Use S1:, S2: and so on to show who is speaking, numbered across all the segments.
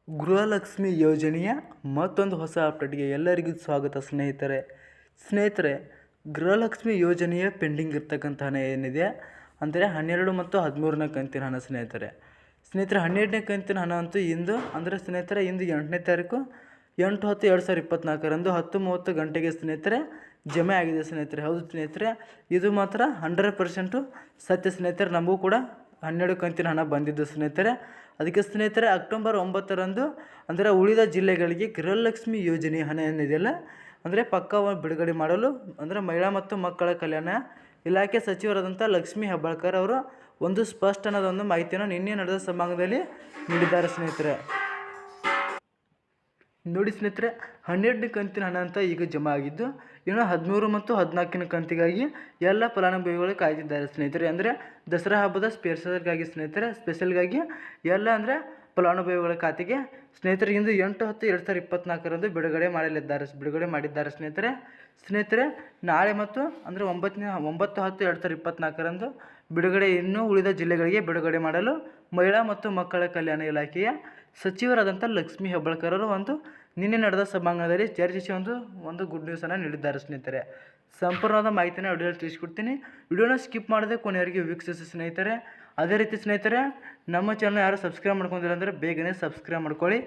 S1: ಗೃಹಲಕ್ಷ್ಮಿ ಯೋಜನೆಯ ಮತ್ತೊಂದು ಹೊಸ ಅಪ್ಡೇಟ್ಗೆ ಎಲ್ಲರಿಗೂ ಸ್ವಾಗತ ಸ್ನೇಹಿತರೆ. ಗೃಹಲಕ್ಷ್ಮಿ ಯೋಜನೆಯ ಪೆಂಡಿಂಗ್ ಇರ್ತಕ್ಕಂಥ ಹಣ ಏನಿದೆ ಅಂದರೆ 12 ಮತ್ತು 13ನೇ ಕಂತಿನ ಹಣ ಸ್ನೇಹಿತರೆ. 12ನೇ ಕಂತಿನ ಹಣ ಅಂತೂ ಇಂದು ಅಂದರೆ ಸ್ನೇಹಿತರೆ ಇಂದು 8ನೇ ತಾರೀಕು 8/10/2024 10:30 ಗಂಟೆಗೆ ಸ್ನೇಹಿತರೆ ಜಮೆ ಆಗಿದೆ ಸ್ನೇಹಿತರೆ. ಹೌದು ಸ್ನೇಹಿತರೆ, ಇದು ಮಾತ್ರ 100% ಸತ್ಯ ಸ್ನೇಹಿತರೆ. ನಮಗೂ ಕೂಡ 12 ಕಂತಿನ ಹಣ ಬಂದಿದ್ದು ಸ್ನೇಹಿತರೆ. ಅದಕ್ಕೆ ಸ್ನೇಹಿತರೆ ಅಕ್ಟೋಬರ್ 9ರಂದು ಅಂದರೆ ಉಳಿದ ಜಿಲ್ಲೆಗಳಿಗೆ ಗೃಹಲಕ್ಷ್ಮಿ ಯೋಜನೆ ಹಣ ಏನಿದೆಯಲ್ಲ ಅಂದರೆ ಪಕ್ಕವನ್ನು ಬಿಡುಗಡೆ ಮಾಡಲು ಅಂದರೆ ಮಹಿಳಾ ಮತ್ತು ಮಕ್ಕಳ ಕಲ್ಯಾಣ ಇಲಾಖೆ ಸಚಿವರಾದಂಥ ಲಕ್ಷ್ಮೀ ಹೆಬ್ಬಾಳ್ಕರ್ ಅವರು ಒಂದು ಸ್ಪಷ್ಟವಾದ ಒಂದು ಮಾಹಿತಿಯನ್ನು ನಿನ್ನೆ ನಡೆದ ಸಭಾಂಗಣದಲ್ಲಿ ನೀಡಿದ್ದಾರೆ ಸ್ನೇಹಿತರೆ. ನೋಡಿ ಸ್ನೇಹಿತರೆ, 12ನೇ ಕಂತಿನ ಹಣ ಅಂತ ಈಗ ಜಮಾ ಆಗಿದ್ದು, ಇನ್ನು 13 ಮತ್ತು 14ನೇ ಕಂತಿಗಾಗಿ ಎಲ್ಲ ಫಲಾನುಭವಿಗಳು ಕಾಯ್ದಿದ್ದಾರೆ ಸ್ನೇಹಿತರೆ. ಅಂದರೆ ದಸರಾ ಹಬ್ಬದ ಸ್ಪೆಷಲ್ಗಾಗಿ ಎಲ್ಲ ಅಂದರೆ ಫಲಾನುಭವಿಗಳ ಖಾತೆಗೆ ಸ್ನೇಹಿತರೆ ಇಂದು 8/10/2024 ಬಿಡುಗಡೆ ಮಾಡಿದ್ದಾರೆ ಸ್ನೇಹಿತರೆ. ನಾಳೆ ಮತ್ತು ಅಂದರೆ 9/10/2024 ಬಿಡುಗಡೆ ಇನ್ನೂ ಉಳಿದ ಜಿಲ್ಲೆಗಳಿಗೆ ಬಿಡುಗಡೆ ಮಾಡಲು ಮಹಿಳಾ ಮತ್ತು ಮಕ್ಕಳ ಕಲ್ಯಾಣ ಇಲಾಖೆಯ ಸಚಿವರಾದಂಥ ಲಕ್ಷ್ಮೀ ಹೆಬ್ಬಾಳ್ಕರ್ ಅವರು ನಿನ್ನೆ ನಡೆದ ಸಭಾಂಗಣದಲ್ಲಿ ಚರ್ಚಿಸಿ ಒಂದು ಗುಡ್ ನ್ಯೂಸನ್ನು ನೀಡಿದ್ದಾರೆ ಸ್ನೇಹಿತರೆ. ಸಂಪೂರ್ಣವಾದ ಮಾಹಿತಿನ ವಿಡಿಯೋದಲ್ಲಿ ತಿಳಿಸ್ಕೊಡ್ತೀನಿ. ವಿಡಿಯೋನ ಸ್ಕಿಪ್ ಮಾಡದೆ ಕೊನೆಯವರೆಗೆ ವೀಕ್ಷಿಸಿ ಸ್ನೇಹಿತರೆ. ಅದೇ ರೀತಿ ಸ್ನೇಹಿತರೆ, ನಮ್ಮ ಚಾನಲ್ ಯಾರು ಸಬ್ಸ್ಕ್ರೈಬ್ ಮಾಡ್ಕೊಂಡಿಲ್ಲ ಅಂದರೆ ಬೇಗನೆ ಸಬ್ಸ್ಕ್ರೈಬ್ ಮಾಡ್ಕೊಳ್ಳಿ.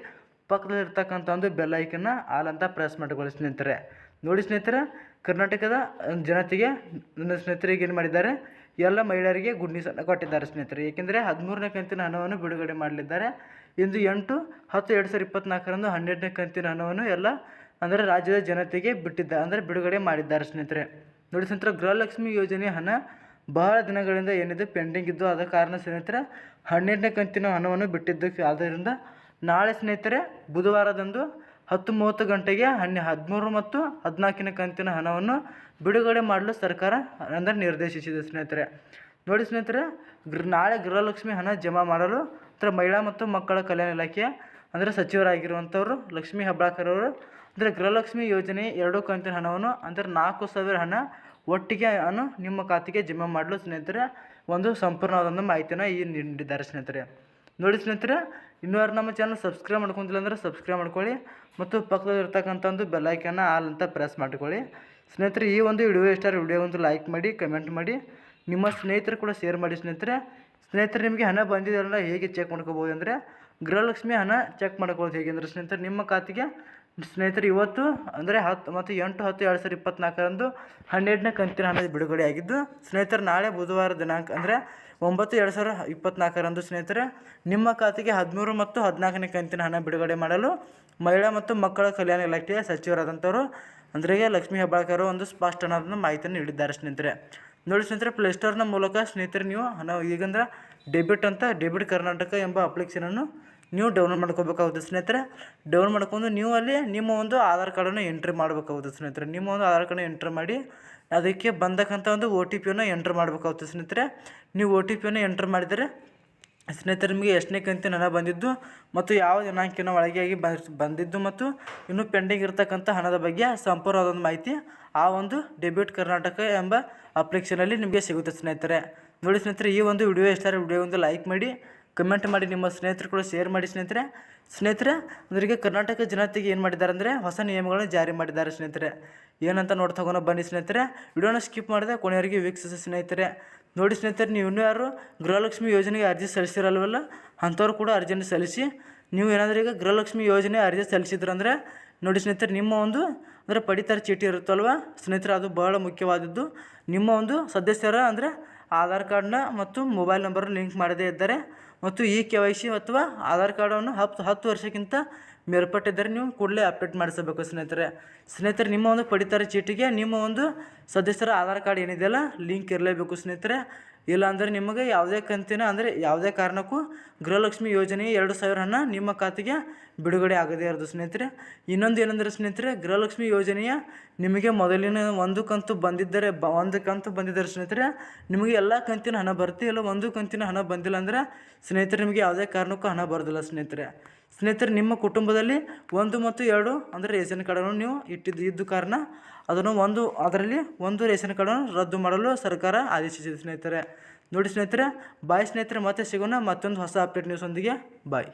S1: ಪಕ್ಕದಲ್ಲಿರ್ತಕ್ಕಂಥ ಒಂದು ಬೆಲ್ ಐಕನ್ನ ಆಲ್ ಅಂತ ಪ್ರೆಸ್ ಮಾಡ್ಕೊಳ್ಳಿ ಸ್ನೇಹಿತರೆ. ನೋಡಿ ಸ್ನೇಹಿತರೆ, ಕರ್ನಾಟಕದ ಜನತೆಗೆ ನನ್ನ ಸ್ನೇಹಿತರಿಗೆ ಏನು ಮಾಡಿದ್ದಾರೆ, ಎಲ್ಲ ಮಹಿಳೆಯರಿಗೆ ಗುಡ್ ನ್ಯೂಸನ್ನು ಕೊಟ್ಟಿದ್ದಾರೆ ಸ್ನೇಹಿತರೆ. ಏಕೆಂದರೆ 13ನೇ ಕಂತಿನ ಹಣವನ್ನು ಬಿಡುಗಡೆ ಮಾಡಲಿದ್ದಾರೆ. ಇಂದು 8/10/2024 12ನೇ ಕಂತಿನ ಹಣವನ್ನು ಎಲ್ಲ ಅಂದರೆ ರಾಜ್ಯದ ಜನತೆಗೆ ಬಿಡುಗಡೆ ಮಾಡಿದ್ದಾರೆ ಸ್ನೇಹಿತರೆ. ನೋಡಿ ಸ್ನೇಹಿತರೆ, ಗೃಹಲಕ್ಷ್ಮಿ ಯೋಜನೆ ಹಣ ಬಹಳ ದಿನಗಳಿಂದ ಏನಿದೆ ಪೆಂಡಿಂಗ್ ಇದ್ದು, ಆದ ಕಾರಣ ಸ್ನೇಹಿತರೆ 12ನೇ ಕಂತಿನ ಹಣವನ್ನು ಬಿಟ್ಟಿದ್ದಕ್ಕೆ ಆದ್ದರಿಂದ ನಾಳೆ ಸ್ನೇಹಿತರೆ ಬುಧವಾರದಂದು 10:30 ಗಂಟೆಗೆ 13 ಮತ್ತು 14ನೇ ಕಂತಿನ ಹಣವನ್ನು ಬಿಡುಗಡೆ ಮಾಡಲು ಸರ್ಕಾರ ಅಂದರೆ ನಿರ್ದೇಶಿಸಿದೆ ಸ್ನೇಹಿತರೆ. ನೋಡಿ ಸ್ನೇಹಿತರೆ, ನಾಳೆ ಗೃಹಲಕ್ಷ್ಮಿ ಹಣ ಜಮಾ ಮಾಡಲು ಮಹಿಳಾ ಮತ್ತು ಮಕ್ಕಳ ಕಲ್ಯಾಣ ಇಲಾಖೆಯ ಅಂದರೆ ಸಚಿವರಾಗಿರುವಂಥವರು ಲಕ್ಷ್ಮೀ ಹೆಬ್ಬಾಳ್ಕರ್ ಅವರು ಅಂದರೆ ಗೃಹಲಕ್ಷ್ಮಿ ಯೋಜನೆ 2 ಕಂತಿನ ಹಣವನ್ನು ಅಂದರೆ 4,000 ಹಣ ಒಟ್ಟಿಗೆ ನಿಮ್ಮ ಖಾತೆಗೆ ಜಮಾ ಮಾಡಲು ಸ್ನೇಹಿತರೆ ಒಂದು ಸಂಪೂರ್ಣವಾದ ಮಾಹಿತಿಯನ್ನು ನೀಡಿದ್ದಾರೆ ಸ್ನೇಹಿತರೆ. ನೋಡಿ ಸ್ನೇಹಿತರೆ, ಇನ್ನೂ ಯಾರು ನಮ್ಮ ಚಾನಲ್ ಸಬ್ಸ್ಕ್ರೈಬ್ ಮಾಡ್ಕೊಂಡಿಲ್ಲ ಅಂದರೆ ಸಬ್ಸ್ಕ್ರೈಬ್ ಮಾಡ್ಕೊಳ್ಳಿ ಮತ್ತು ಪಕ್ಕದಲ್ಲಿರ್ತಕ್ಕಂಥ ಒಂದು ಬೆಲ್ ಐಕನ್ನ ಆಲ್ ಅಂತ ಪ್ರೆಸ್ ಮಾಡ್ಕೊಳ್ಳಿ ಸ್ನೇಹಿತರೆ. ಈ ಒಂದು ವಿಡಿಯೋ ಒಂದು ಲೈಕ್ ಮಾಡಿ, ಕಮೆಂಟ್ ಮಾಡಿ, ನಿಮ್ಮ ಸ್ನೇಹಿತರು ಕೂಡ ಶೇರ್ ಮಾಡಿ ಸ್ನೇಹಿತರೆ. ನಿಮಗೆ ಹಣ ಬಂದಿದೆಯಲ್ಲ ಹೇಗೆ ಚೆಕ್ ಮಾಡ್ಕೋಬೋದು ಅಂದರೆ ಗೃಹಲಕ್ಷ್ಮಿ ಹಣ ಚೆಕ್ ಮಾಡ್ಕೊಳ್ಳೋದು ಹೇಗೆ ಅಂದರೆ ಸ್ನೇಹಿತರೆ ನಿಮ್ಮ ಖಾತೆಗೆ ಸ್ನೇಹಿತರೆ ಇವತ್ತು ಅಂದರೆ 10 ಮತ್ತು 8/10/2024 12ನೇ ಕಂತಿನ ಹಣ ಬಿಡುಗಡೆ ಆಗಿದ್ದು ಸ್ನೇಹಿತರೆ ನಾಳೆ ಬುಧವಾರ ದಿನಾಂಕ ಅಂದರೆ 9/2024 ಸ್ನೇಹಿತರೆ ನಿಮ್ಮ ಖಾತೆಗೆ 13 ಮತ್ತು 14ನೇ ಕಂತಿನ ಹಣ ಬಿಡುಗಡೆ ಮಾಡಲು ಮಹಿಳಾ ಮತ್ತು ಮಕ್ಕಳ ಕಲ್ಯಾಣ ಇಲಾಖೆಯ ಸಚಿವರಾದಂಥವರು ಅಂದರೆ ಲಕ್ಷ್ಮೀ ಹೆಬ್ಬಾಳ್ಕರ್ ಒಂದು ಸ್ಪಷ್ಟವಾದ ಮಾಹಿತಿಯನ್ನು ನೀಡಿದ್ದಾರೆ ಸ್ನೇಹಿತರೆ. ನೋಡಿ ಸ್ನೇಹಿತರೆ, ಪ್ಲೇಸ್ಟೋರ್ನ ಮೂಲಕ ಸ್ನೇಹಿತರೆ ನೀವು ಹಣ ಈಗಂದ್ರೆ ಡೆಬಿಟ್ ಕರ್ನಾಟಕ ಎಂಬ ಅಪ್ಲಿಕೇಶನನ್ನು ನೀವು ಡೌನ್ಲೋಡ್ ಮಾಡ್ಕೋಬೇಕಾಗುತ್ತೆ ಸ್ನೇಹಿತರೆ. ಡೌನ್ಲೋಡ್ ಮಾಡ್ಕೊಂಡು ನೀವು ಅಲ್ಲಿ ನಿಮ್ಮ ಒಂದು ಆಧಾರ್ ಕಾರ್ಡನ್ನು ಎಂಟ್ರಿ ಮಾಡಬೇಕಾಗುತ್ತೆ ಸ್ನೇಹಿತರೆ. ನಿಮ್ಮ ಒಂದು ಆಧಾರ್ ಕಾರ್ಡನ್ನು ಎಂಟ್ರಿ ಮಾಡಿ ಅದಕ್ಕೆ ಬಂದಕ್ಕಂಥ ಒಂದು OTP ಎಂಟ್ರ್ ಮಾಡಬೇಕಾಗುತ್ತೆ ಸ್ನೇಹಿತರೆ. ನೀವು OTP ಎಂಟ್ರ್ ಮಾಡಿದರೆ ಸ್ನೇಹಿತರೆ ನಿಮಗೆ ಎಷ್ಟನೇ ಕಂತಿನ ಹಣ ಬಂದಿದ್ದು ಮತ್ತು ಯಾವ ದಿನಾಂಕಿನ ಒಳಗೆ ಬಂದಿದ್ದು ಮತ್ತು ಇನ್ನೂ ಪೆಂಡಿಂಗ್ ಇರತಕ್ಕಂಥ ಹಣದ ಬಗ್ಗೆ ಸಂಪೂರ್ಣವಾದ ಒಂದು ಮಾಹಿತಿ ಆ ಒಂದು ಡೆಬಿಟ್ ಕರ್ನಾಟಕ ಎಂಬ ಅಪ್ಲಿಕೇಶನಲ್ಲಿ ನಿಮಗೆ ಸಿಗುತ್ತೆ ಸ್ನೇಹಿತರೆ. ನೋಡಿ ಸ್ನೇಹಿತರೆ, ಈ ಒಂದು ವಿಡಿಯೋ ಒಂದು ಲೈಕ್ ಮಾಡಿ, ಕಮೆಂಟ್ ಮಾಡಿ, ನಿಮ್ಮ ಸ್ನೇಹಿತರು ಕೂಡ ಶೇರ್ ಮಾಡಿ ಸ್ನೇಹಿತರೆ. ಅದರಿಗೆ ಕರ್ನಾಟಕ ಜನತೆಗೆ ಏನು ಮಾಡಿದ್ದಾರೆ ಅಂದರೆ ಹೊಸ ನಿಯಮಗಳನ್ನು ಜಾರಿ ಮಾಡಿದ್ದಾರೆ ಸ್ನೇಹಿತರೆ. ಏನಂತ ನೋಡ್ತಾ ಬನ್ನಿ ಸ್ನೇಹಿತರೆ. ವಿಡಿಯೋನ ಸ್ಕಿಪ್ ಮಾಡಿದೆ ಕೊನೆಯವರೆಗೆ ವೀಕ್ಷಿಸಿ ಸ್ನೇಹಿತರೆ. ನೋಡಿ ಸ್ನೇಹಿತರೆ, ನೀವು ಇನ್ನೂ ಯಾರು ಗೃಹಲಕ್ಷ್ಮಿ ಯೋಜನೆಗೆ ಅರ್ಜಿ ಸಲ್ಲಿಸಿರಲ್ವಲ್ಲ ಅಂಥವ್ರು ಕೂಡ ಅರ್ಜಿಯನ್ನು ಸಲ್ಲಿಸಿ. ನೀವು ಏನಾದರೂ ಈಗ ಗೃಹಲಕ್ಷ್ಮಿ ಯೋಜನೆ ಅರ್ಜಿ ಸಲ್ಲಿಸಿದ್ರಂದರೆ ನೋಡಿ ಸ್ನೇಹಿತರೆ ನಿಮ್ಮ ಒಂದು ಅಂದರೆ ಪಡಿತರ ಚೀಟಿ ಇರುತ್ತಲ್ವ ಸ್ನೇಹಿತರೆ, ಅದು ಬಹಳ ಮುಖ್ಯವಾದದ್ದು. ನಿಮ್ಮ ಒಂದು ಸದಸ್ಯರ ಅಂದರೆ ಆಧಾರ್ ಕಾರ್ಡ್ನ ಮತ್ತು ಮೊಬೈಲ್ ನಂಬರ್ ಲಿಂಕ್ ಮಾಡದೇ ಇದ್ದರೆ ಮತ್ತು KYC ಅಥವಾ ಆಧಾರ್ ಕಾರ್ಡನ್ನು 10 ವರ್ಷಕ್ಕಿಂತ ಮೇಲ್ಪಟ್ಟಿದ್ದರೆ ನೀವು ಕೂಡಲೇ ಅಪ್ಡೇಟ್ ಮಾಡಿಸಬೇಕು ಸ್ನೇಹಿತರೆ. ನಿಮ್ಮ ಒಂದು ಪಡಿತರ ಚೀಟಿಗೆ ನಿಮ್ಮ ಒಂದು ಸದಸ್ಯರ ಆಧಾರ್ ಕಾರ್ಡ್ ಏನಿದೆಯಲ್ಲ ಲಿಂಕ್ ಇರಲೇಬೇಕು ಸ್ನೇಹಿತರೆ. ಇಲ್ಲಾಂದರೆ ನಿಮಗೆ ಯಾವುದೇ ಕಂತಿನ ಅಂದರೆ ಯಾವುದೇ ಕಾರಣಕ್ಕೂ ಗೃಹಲಕ್ಷ್ಮಿ ಯೋಜನೆ 2,000 ಹಣ ನಿಮ್ಮ ಖಾತೆಗೆ ಬಿಡುಗಡೆ ಆಗದೇ ಇರೋದು ಸ್ನೇಹಿತರೆ. ಇನ್ನೊಂದು ಏನಂದರೆ ಸ್ನೇಹಿತರೆ, ಗೃಹಲಕ್ಷ್ಮಿ ಯೋಜನೆಯ ನಿಮಗೆ ಮೊದಲಿನ ಒಂದು ಕಂತು ಬಂದಿದ್ದರೆ ಸ್ನೇಹಿತರೆ ನಿಮಗೆ ಎಲ್ಲ ಕಂತಿನ ಹಣ ಬರುತ್ತೆ. ಇಲ್ಲ ಒಂದು ಕಂತಿನ ಹಣ ಬಂದಿಲ್ಲ ಅಂದರೆ ಸ್ನೇಹಿತರೆ ನಿಮಗೆ ಯಾವುದೇ ಕಾರಣಕ್ಕೂ ಹಣ ಬರೋದಿಲ್ಲ ಸ್ನೇಹಿತರೆ. ನಿಮ್ಮ ಕುಟುಂಬದಲ್ಲಿ 1 ಮತ್ತು 2 ಅಂದರೆ ರೇಷನ್ ಕಾರ್ಡನ್ನು ನೀವು ಇದ್ದು ಕಾರಣ ಅದರಲ್ಲಿ ಒಂದು ರೇಷನ್ ಕಾರ್ಡನ್ನು ರದ್ದು ಮಾಡಲು ಸರ್ಕಾರ ಆದೇಶಿಸಿದೆ ಸ್ನೇಹಿತರೆ. ನೋಡಿ ಸ್ನೇಹಿತರೆ, ಬಾಯ್ ಸ್ನೇಹಿತರೆ, ಮತ್ತೆ ಸಿಗೋಣ ಮತ್ತೊಂದು ಹೊಸ ಅಪ್ಡೇಟ್ ನ್ಯೂಸ್ ಒಂದಿಗೆ. ಬಾಯ್.